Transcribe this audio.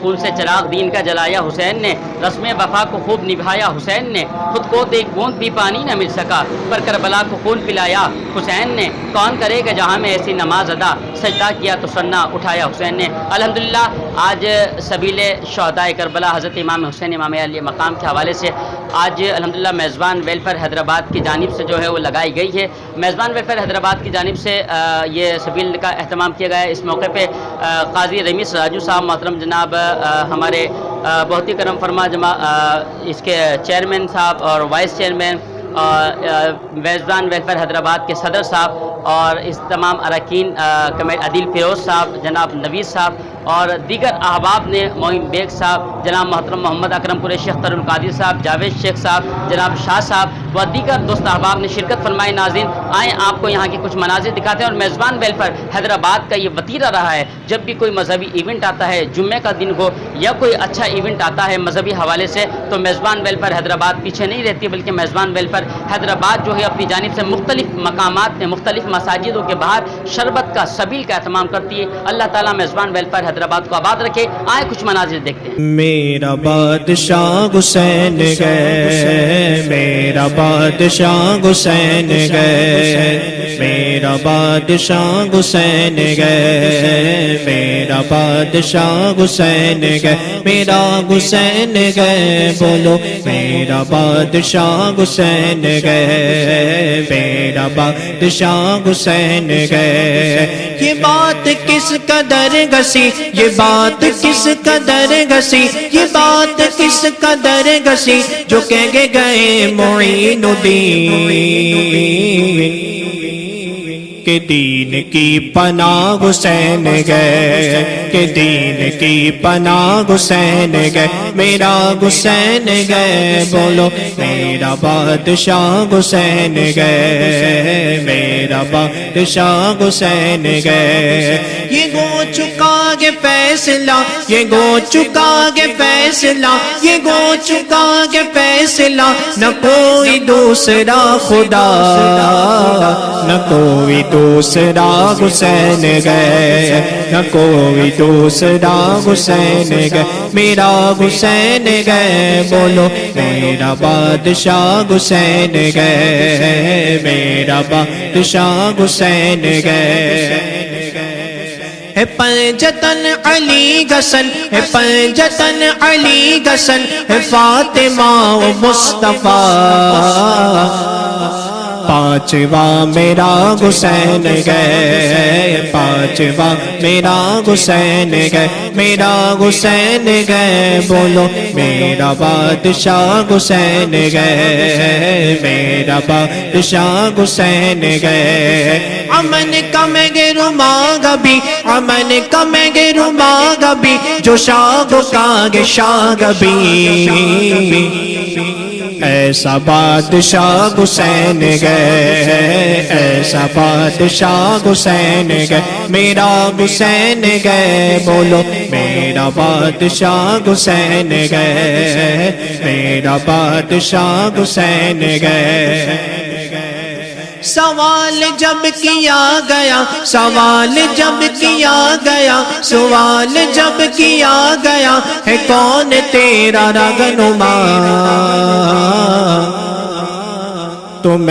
خون سے چراغ دین کا جلایا حسین نے، رسم وفا کو خوب نبھایا حسین نے، خود کو ایک بوند بھی پانی نہ مل سکا پر کربلا کو خون پلایا حسین نے، کون کرے گا جہاں میں ایسی نماز ادا، سجدہ کیا تو سنا اٹھایا حسین نے۔ الحمدللہ آج سبیل شہدائے کربلا حضرت امام حسین امام علی مقام کے حوالے سے آج الحمدللہ میزبان ویلفیئر حیدرآباد کی جانب سے جو ہے وہ لگائی گئی ہے۔ میزبان ویلفیئر حیدرآباد کی جانب سے یہ سبیل کا اہتمام کیا گیا ہے۔ اس موقع پہ قاضی رمیس راجو صاحب محترم جناب ہمارے بہت ہی کرم فرما اس کے چیئرمین صاحب اور وائس چیئرمین، میزبان ویلفیئر حیدرآباد کے صدر صاحب اور اس تمام اراکین عدیل فیروز صاحب، جناب نویز صاحب اور دیگر احباب نے، معین بیگ صاحب، جناب محترم محمد اکرم قریشی، اختر القادر صاحب، جاوید شیخ صاحب، جناب شاہ صاحب و دیگر دوست احباب نے شرکت فرمائی۔ ناظرین آئیں آپ کو یہاں کے کچھ مناظر دکھاتے ہیں، اور میزبان ویلفیئر حیدرآباد کا یہ وتیرہ رہا ہے، جب بھی کوئی مذہبی ایونٹ آتا ہے، جمعے کا دن ہو یا کوئی اچھا ایونٹ آتا ہے مذہبی حوالے سے، تو میزبان ویلفیئر حیدرآباد پیچھے نہیں رہتی، بلکہ میزبان ویلفیئر حیدرآباد جو ہے اپنی جانب سے مختلف مقامات میں، مختلف مساجدوں کے باہر شربت کا سبیل کا اہتمام کرتی ہے۔ اللہ تعالیٰ میزبان ویلفیئر حیدرآباد کو آباد رکھے۔ آئے کچھ مناظر دیکھتے ہیں۔ میرا بادشاہ حسین گئے، میرا بادشاہ حسین گئے، میرا بادشاہ حسین گئے، میرا بادشاہ حسین گئے، میرا حسین گئے، بولو میرا بادشاہ حسین گئے، میرا بادشاہ حسین گئے۔ یہ بات کس قدر گسی، یہ بات کس قدر گسی، یہ بات کس قدر گسی، جو کہہ گئے معین الدین کہ دین کی پناہ حسین گئے، کہ دین کی پناہ حسین گئے، میرا حسین گئے، بولو میرا بادشاہ حسین گئے، میرا بادشاہ حسین گئے۔ یہ ہو چکا ہے فیصلہ، یہ ہو چکا ہے فیصلہ، یہ ہو چکا ہے فیصلہ، نہ کوئی دوسرا خدا، نہ کوئی دوسرا حسین گئے، نہ کوئی دوسرا حسین گئے، میرا حسین گئے، بولو میرا بادشاہ حسین گئے، میرا بادشاہ حسین گئے۔ ہے پنجتن علی گسن، ہے پنجتن علی گسن، ہے فاطمہ و مصطفیٰ، پانچواں میرا حسین گئے، پانچواں میرا حسین گئے، میرا حسین گئے، بولو میرا بادشاہ حسین گئے، میرا بادشاہ حسین گئے۔ امن کا میں گرو مانگبی، امن کا میں گرو مانگبی، جو شاہ کا گے شاہ بھی، ایسا بادشاہ حسین گئے، ایسا بادشاہ حسین گئے، میرا حسین گئے، بولو میرا بادشاہ حسین گئے، میرا بادشاہ حسین گئے۔ سوال جب کیا گیا، سوال جب کیا گیا، سوال جب کیا گیا، ہے کون تیرا رہنما، تو میں